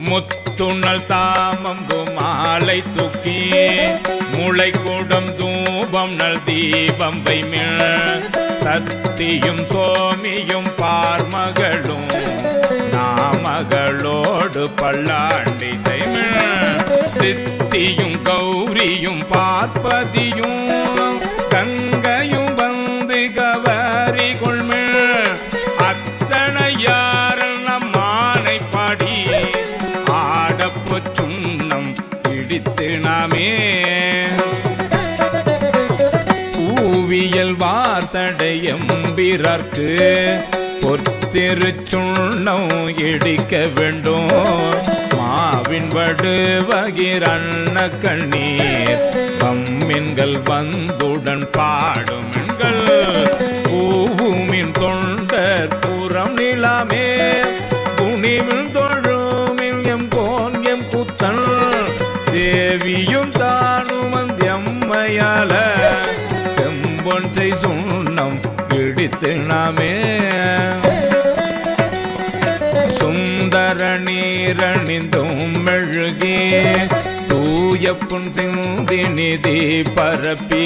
முத்துணல் தாமம்பு மாலை தூக்கி முளை கூடம் தூபம் நல் தீபம் வைமிழ் சத்தியும் சோமியும் பார்மகளும் நாமகளோடு பல்லாண்டி செய்மிழ் சித்தியும் கௌரியும் பார்ப்பதியும் கங்கையும் வந்து கவரி கொள்மிழ் அத்தனையாரல் நம் மானை பாடி ஆடப்பு சுண்ணம் பிடித்து நாமே பூவியல் வாசடையம்பிறர்க்கு பொத்திருச்சுண்ணம் இடிக்க வேண்டும் மாவின் வடுவகிரண்ண கண்ணீர் பம்மின்கள் வந்துடன் பாடும் எண்கள் பூவுமின் தொண்டர் புறம் நிலாமே குனிமின் தொழுமின் எம் கோன் எம் கூத்தன் தேவியும் தானும் அந்தியம்மையால செம்பொன்றை சுண்ணம் பிடித்து நாமே சுந்தர நீரணிந்தும் மெழுகே தூய புன் சிந்தி நிதி பரப்பி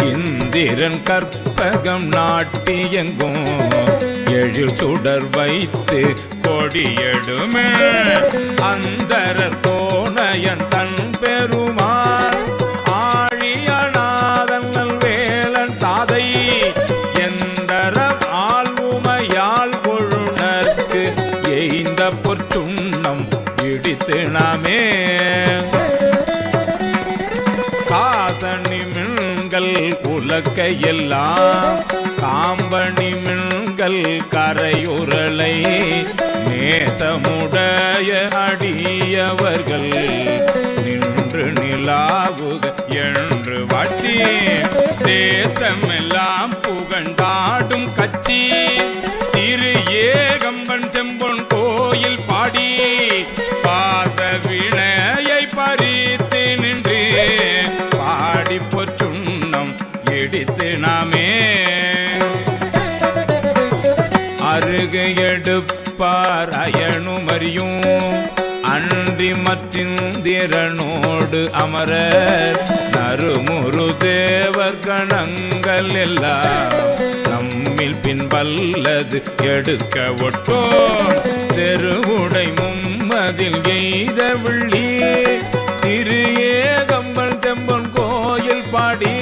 இந்திரன் கற்பகம் நாட்டியெங்கும் எழில் சுடர் வைத்து கொடியெடுமே அந்தர தோணையன் தன் பெருமாள் ஆழியநாதன் வேலன் தாதை எந்தர ஆள்வுமையாள் கொழுனர்க்கு எய்ந்த பொற்சுண்ணம் இடித்து நாமே காசணி மின்கள் உலக்கையெல்லாம் காம்பணி மின்கள் கரையுரலை நேசமுடைய அடியவர்கள் நின்று நிலாவுக என்று வாட்டி தேசமெல்லாம் புகழ்ந்தாடும் கட்சி திரு ஏகம்பன் செம்பொன் கோயில் பாடி பாச வினையை பறித்து நின்று பாடி பொற்சுண்ணம் இடித்து நாமே அருகு எடுப்பார் அயனுமறியும் அன்றி மற்றிந்திரனோடு அமரர் நறுமுறு தேவர் கணங்கள் எல்லாம் நம்மில் பின் வல்லது எடுக்க ஒட்டோன் செருவுடை மும்மதில் எய்த விள்ளி திரு ஏகம்பன் செம்பன் கோயில் பாடி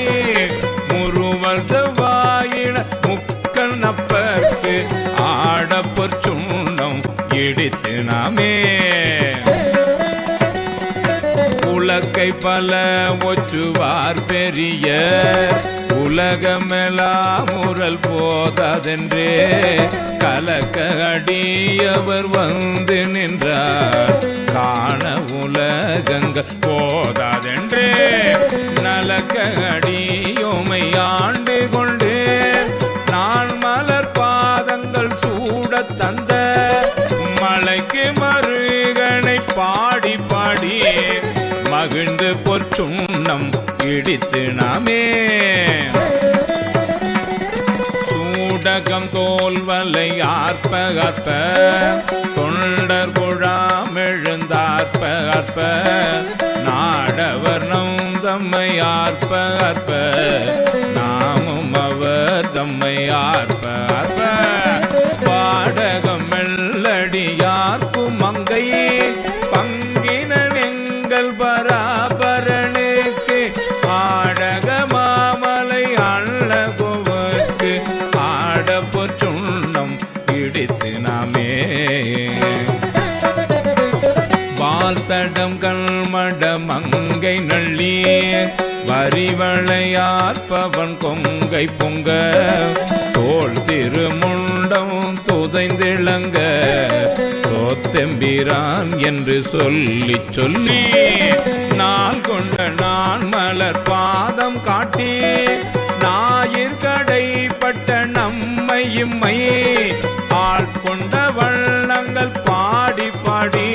முருவர் செவ்வாயின முக்கல் நப்பற்கு ஆடப்பொற் சுண்ணம் இடித்து நாமே உலக்கை பல ஒச்சுவார் பெரிய உலகமெல்லாம் முரல் போதாதென்றே கலக்க அடியவர் வந்து நின்றார் காண உலகங்க போதாதென்றே நலக்க அடியோமை ஆண்டு கொண்டு நான் மலர் பாதங்கள் சூட தந்த மலைக்கு மருகனை பாடி பாடி மகிழ்ந்து பொற்சுண்ணம் இடித்து நாமே சூடகம் தோல்வலை ஆர்ப்ப ஆர்ப்ப தொண்டர் குழாம் எழுந்தார்ப்ப ஆர்ப்ப நாடவர் நம் தம்மை ஆர்ப்ப ஆர்ப்ப நாமும் அவர் தம்மை ஆர்ப்ப ஆர்ப்ப பாடகம் மெல்லடியார்க்கும் மங்கை பங்கினன் எங்கள் பராபரனுக்கு ஆடக மாமலை அள்ளகோவுக்கு ஆடப்பொற் சுண்ணம் இடித்து நாமே வாழ்த்தடம் கல்மட மங்கை நள்ளி வரிவளையாற்பவன் கொங்கை பொங்க தோல் திருமுண்டம் துதைந்திளங்க சோத்தெம்பிரான் என்று சொல்லி சொல்லி நாள் கொண்ட நான் மலர் பாதம் காட்டி ஞாயிற்கடைப்பட்ட நம்மை இம்மை ஆட்கொண்ட வண்ணங்கள் பாடி பாடி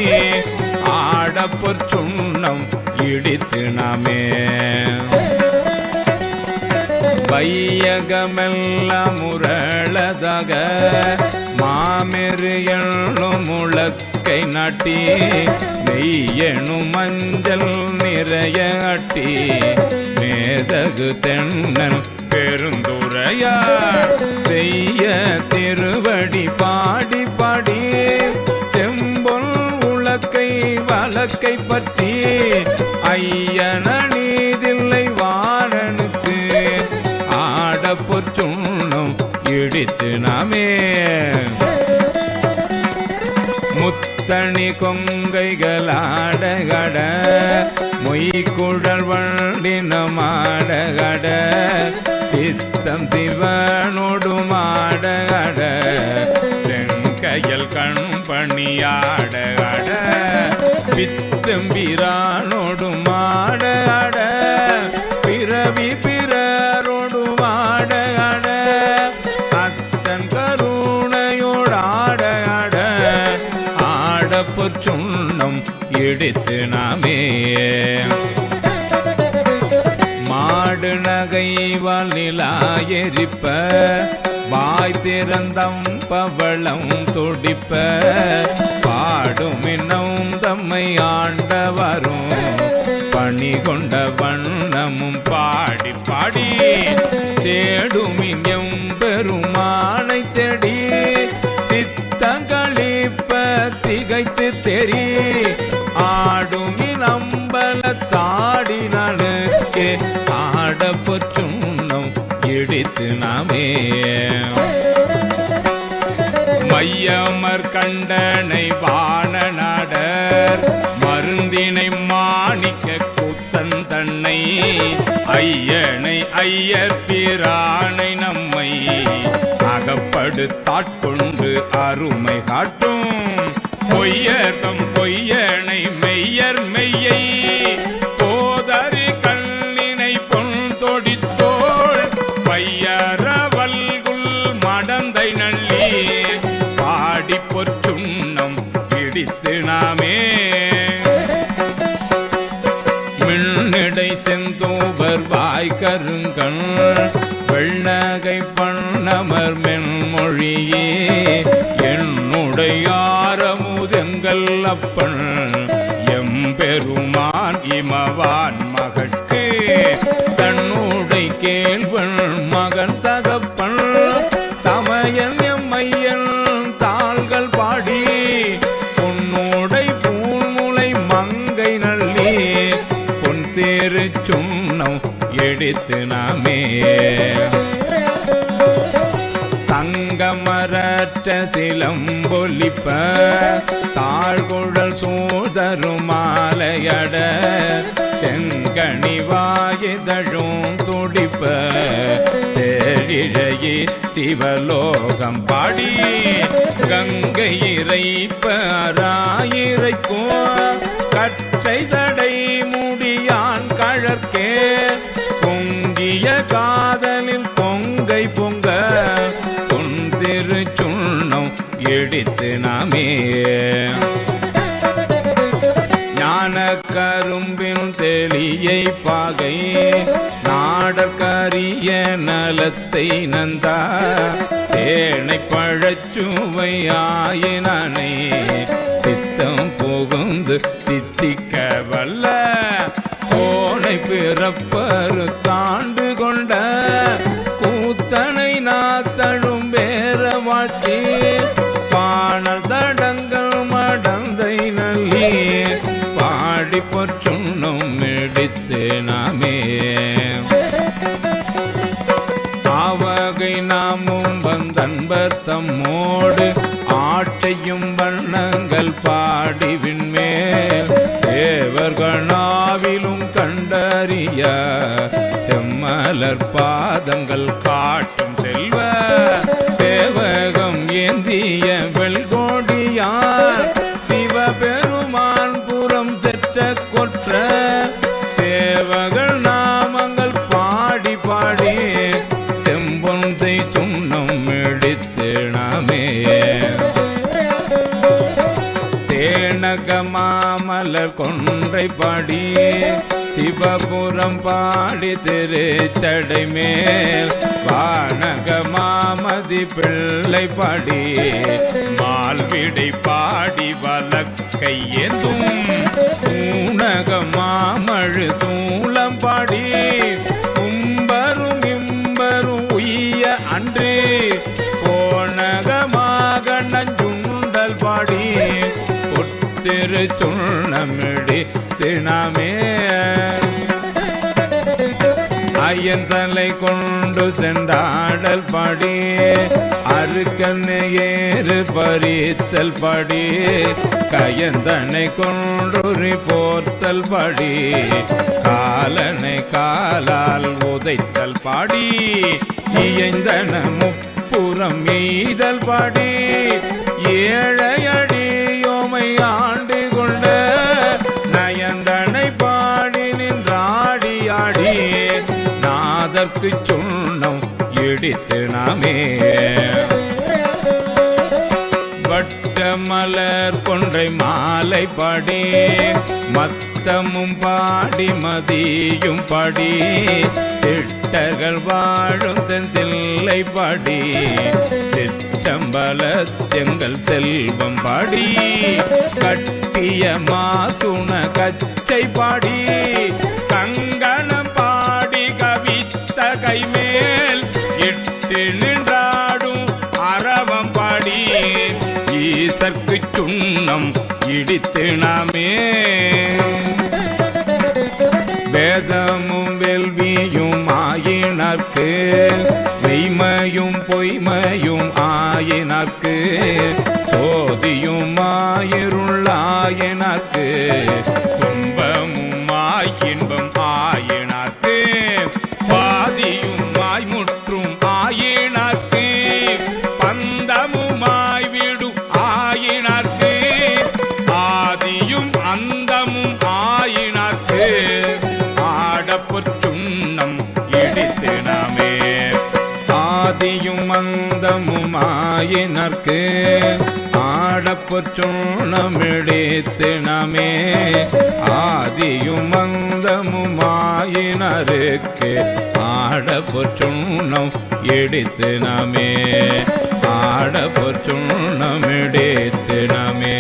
ஆடப்பொற் சுண்ணம் இடித்து நாமே வையகமெல்லாம் முரளதாக மாமெரு எண்ணும் முழக்கை திரை நாட்டி நெய்யெனும் மஞ்சள் நிறைய அட்டி மேதகு தென்னன் பெருந்துரையார் செய்ய திருவடி பாடி பாடி செம்பொன் உலக்கை வழக்கை பற்றி ஐயன நீதில்லை வாணனுக்கு ஆடப்பொற்சுண்ணம் இடித்து நாமே முத்தணி கொங்கைகளாடகட மொய்குழல் வண்டினமாடகட சித்தம் சிவனோடு மாடகட செங்கையல் கண் பணியாடகட பித்தம்பிரானோடு மாடகட பிறவி பிறரோடு மாடகட அத்தன் கருணையோடாடகட ஆடப்பொற்சுண்ணம் இடித்து நாமே மாடு நகை வானிலாயெரிப்ப வாய் திறந்தம் பவளம் துடிப்ப பாடுமின்னும் தம்மை ஆண்டவரும் பணி கொண்ட வண்ணமும் பாடி பாடி தேடுமின் எம்பெருமானை தேடி சித்தங்களிப்ப திகைத்து தெரி ஆடுமின் அம்பலத்தாடினனுக்கே ஆடப்பொற்சுண்ணம் இடித்து நாமே மையமர் கண்டனை வாணநாடர் மருந்தினை மாணிக்க கூத்தன் தன்னை ஐயனை ஐயர் பிரானை நம்மை அகப்படுத்தாட்கொண்டு அருமை காட்டும் பொய்யர்கம் பொய்யனை மெய்யர் மெய்யை போதறி கல்லினை பொன் தொடித்தோள் பையரவல்குள் மடந்தை நள்ளி பாடி பொற்சுண்ணம் பிடித்து நாமே மின்னடை செந்தோவர் வாய் கருங்கண் வெள்ளகை பண்ணமர் மென்மொழியே என்னுடையாரமுதெங்கள் அப்பன் எம்பெருமான் இமவான் மகட்கு தன்னுடை கேள்வன் மகன் தகப்பன் தமையன் எம்மையன் தாள்கள் பாடி பொன்னோடை பூமுலை மங்கை நள்ளி பொன் திருச்சுண்ணம் எடுத்து நாமே சங்கமரற்ற சிலம்பொலிப்ப தாழ்குழல் சூதருமாலையட செங்கனி வாயிதழும் துடிப்ப தேழிழையே சிவலோகம் பாடி கங்கை இறைப்ப அராயிரைக்கும் கற்றை சடை முடியான் கழற்கே பொங்கிய காதலில் பொங்கை பொங்க பொன் திருச்சுண்ணம் எடுத்து நாமே ஞான கரும்பின் தெளியை பாகை நாடற்கரிய நலத்தை நந்தா தேனை பழச்சுவையாயினானை சித்தம் புகுந்து தித்திக்க வல்ல கோனை பிறப்பரு தாண்டு கொண்ட கூத்தனை நாத்தழும் பேர வாழ்த்தி பாணல் தடங்கள் மடந்தை நல்லி பாடி பொற்சுண்ணம் எடுத்து நாமே ஆவகை நாமும் வந்தன்பர் தம்மோடு ஆட்டையும் வண்ணங்கள் பாடி விண்மேல் தேவர்களாவிலும் கண்டறிய செம்மலர் பாதங்கள் காட்டும் செல்வ சேவகம் ஏந்திய வெல்கோடியார் சிவபெருமான் புறம் செற்ற கொற்ற சேவகள் நாமங்கள் பாடி பாடி செம்பொன்றை சுண்ணம் எடுத்து நாமே தேனக மாமலர் கொன்றை பாடி சிவபுரம் பாடி திருச்சடை மேல் வானக மாமதி பிள்ளை பாடி மால்விடை பாடி வலக்கையேத்தும் ஊனக மாமழு சூளம் பாடி கும்பரும் இம்பரும் உய்ய அன்றே போனகமாக நஞ்சுண்டல் பாடி ஒத்திரு சுண்ணமிடி தினமே ஐயன் தலை கொண்டு சென்றாடல் பாடி அருக்கனை ஏறு பறித்தல் பாடி கையந்தனை கொன்று போர்த்தல் பாடி காலனை காலால் உதைத்தல் பாடி இயந்தன முப்புறம் எய்தல் பாடி ஏழையடியோமை ஆண்டு கொண்ட நயந்தனை பாடி நின்றாடி ஆடி நாதற்கு சுண்ணம் இடித்து நாமே வட்ட மலர் கொன்றை மாலை பாடி மத்தமும் பாடி மதியும் பாடி சிட்டர்கள் வாழும் தென்தில்லை பாடி சிற்றம்பலத்தெங்கள் செல்வம் பாடி கட்டிய மாசுண கச்சை பாடி கங்கணம் பாடி கவித்த கைமேல் இட்டு நின்றாடும் அரவம் பாடி ஈசற்கு சுண்ணம் இடித்து நாமே வேதமும் வேள்வியும் ஆயினார்க்கு மெய்மையும் பொய்மையும் ஆயினார்க்கு சோதியும் ஆயிருளாயினார்க்கு துன்பமும் ஆயின்பம் ஆயினார்க்கு பாதியும் ஆய்முற்றும் ஆயினார்க்கு பந்தமுமாய் விடும் ஆயினார்க்கு ஆதியும் அந்தமும் ஆயினார்க்கு ஆடப்பொற் சுண்ணம் இடித்து நாமே ஆதியும் அந்தமும் ஆயினார்க்கு ஆடப்பொற் சுண்ணம் இடித்து நாமே ஆதியும் அந்தமும் ஆயினருக்கு ஆடப்பொற் சுண்ணம் இடித்து நாமே ஆடப்பொற் சுண்ணம் இடித்து நாமே